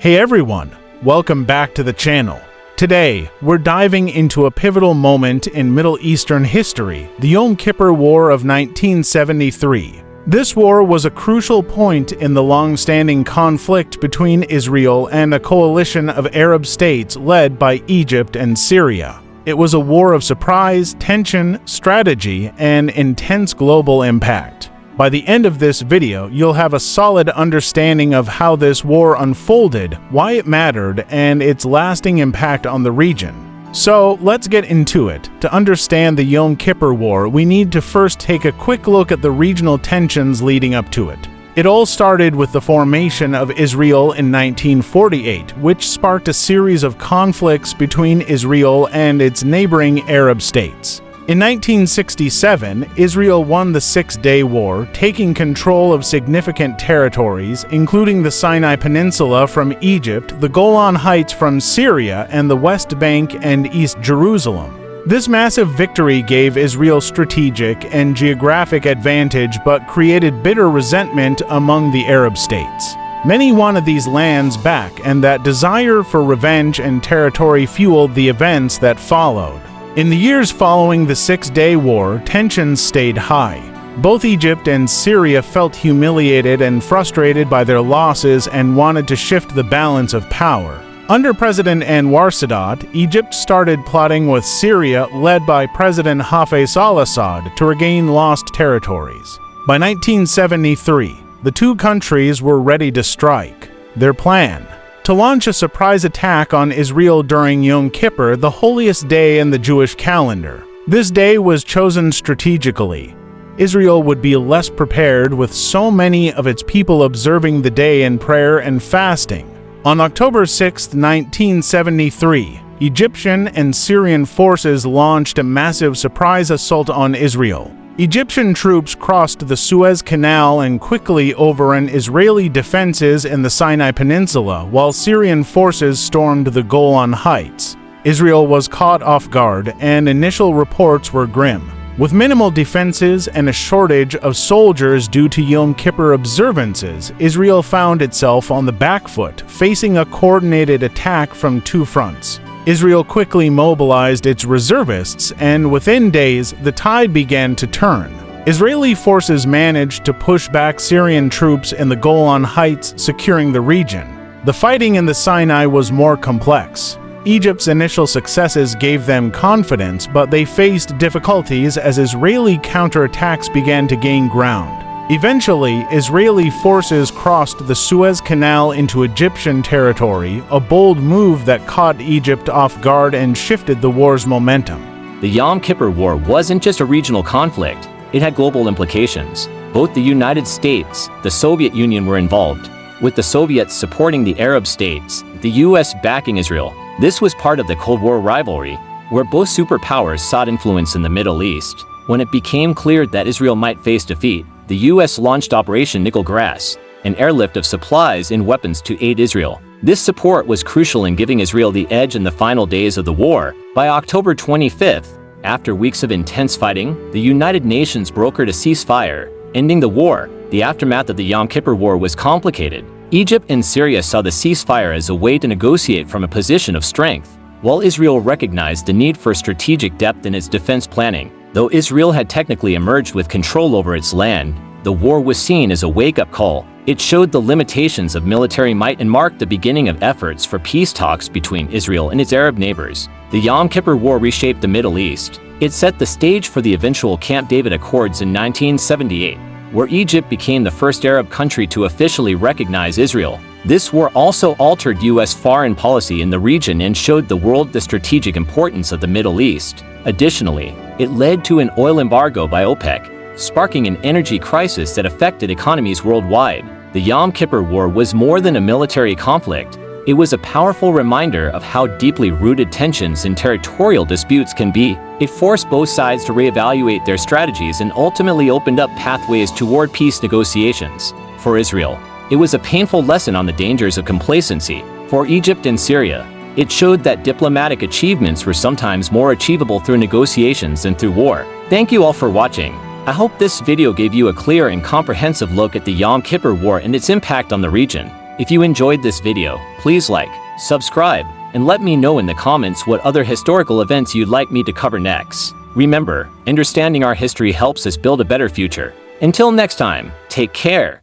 Hey everyone, welcome back to the channel. Today, we're diving into a pivotal moment in Middle Eastern history, the Yom Kippur War of 1973. This war was a crucial point in the long-standing conflict between Israel and a coalition of Arab states led by Egypt and Syria. It was a war of surprise, tension, strategy, and intense global impact. By the end of this video, you'll have a solid understanding of how this war unfolded, why it mattered, and its lasting impact on the region. So, let's get into it. To understand the Yom Kippur War, we need to first take a quick look at the regional tensions leading up to it. It all started with the formation of Israel in 1948, which sparked a series of conflicts between Israel and its neighboring Arab states. In 1967, Israel won the Six-Day War, taking control of significant territories, including the Sinai Peninsula from Egypt, the Golan Heights from Syria, and the West Bank and East Jerusalem. This massive victory gave Israel strategic and geographic advantage but created bitter resentment among the Arab states. Many wanted these lands back, and that desire for revenge and territory fueled the events that followed. In the years following the Six-Day War, tensions stayed high. Both Egypt and Syria felt humiliated and frustrated by their losses and wanted to shift the balance of power. Under President Anwar Sadat, Egypt started plotting with Syria, led by President Hafez al-Assad, to regain lost territories. By 1973, the two countries were ready to strike. Their plan: to launch a surprise attack on Israel during Yom Kippur, the holiest day in the Jewish calendar. This day was chosen strategically. Israel would be less prepared, with so many of its people observing the day in prayer and fasting. On October 6, 1973, Egyptian and Syrian forces launched a massive surprise assault on Israel. Egyptian troops crossed the Suez Canal and quickly overran Israeli defenses in the Sinai Peninsula, while Syrian forces stormed the Golan Heights. Israel was caught off guard, and initial reports were grim. With minimal defenses and a shortage of soldiers due to Yom Kippur observances, Israel found itself on the back foot, facing a coordinated attack from two fronts. Israel quickly mobilized its reservists, and within days, the tide began to turn. Israeli forces managed to push back Syrian troops in the Golan Heights, securing the region. The fighting in the Sinai was more complex. Egypt's initial successes gave them confidence, but they faced difficulties as Israeli counterattacks began to gain ground. Eventually, Israeli forces crossed the Suez Canal into Egyptian territory, a bold move that caught Egypt off guard and shifted the war's momentum. The Yom Kippur War wasn't just a regional conflict, it had global implications. Both the United States, the Soviet Union were involved, with the Soviets supporting the Arab states, the US backing Israel. This was part of the Cold War rivalry, where both superpowers sought influence in the Middle East. When it became clear that Israel might face defeat, the US launched Operation Nickel Grass, an airlift of supplies and weapons to aid Israel. This support was crucial in giving Israel the edge in the final days of the war. By October 25th, after weeks of intense fighting, the United Nations brokered a ceasefire, ending the war. The aftermath of the Yom Kippur War was complicated. Egypt and Syria saw the ceasefire as a way to negotiate from a position of strength, while Israel recognized the need for strategic depth in its defense planning. Though Israel had technically emerged with control over its land, the war was seen as a wake-up call. It showed the limitations of military might and marked the beginning of efforts for peace talks between Israel and its Arab neighbors. The Yom Kippur War reshaped the Middle East. It set the stage for the eventual Camp David Accords in 1978, where Egypt became the first Arab country to officially recognize Israel. This war also altered U.S. foreign policy in the region and showed the world the strategic importance of the Middle East. Additionally, it led to an oil embargo by OPEC, sparking an energy crisis that affected economies worldwide. The Yom Kippur War was more than a military conflict. It was a powerful reminder of how deeply rooted tensions and territorial disputes can be. It forced both sides to reevaluate their strategies and ultimately opened up pathways toward peace negotiations. For Israel, it was a painful lesson on the dangers of complacency. For Egypt and Syria, it showed that diplomatic achievements were sometimes more achievable through negotiations than through war. Thank you all for watching. I hope this video gave you a clear and comprehensive look at the Yom Kippur War and its impact on the region. If you enjoyed this video, please like, subscribe, and let me know in the comments what other historical events you'd like me to cover next. Remember, understanding our history helps us build a better future. Until next time, take care.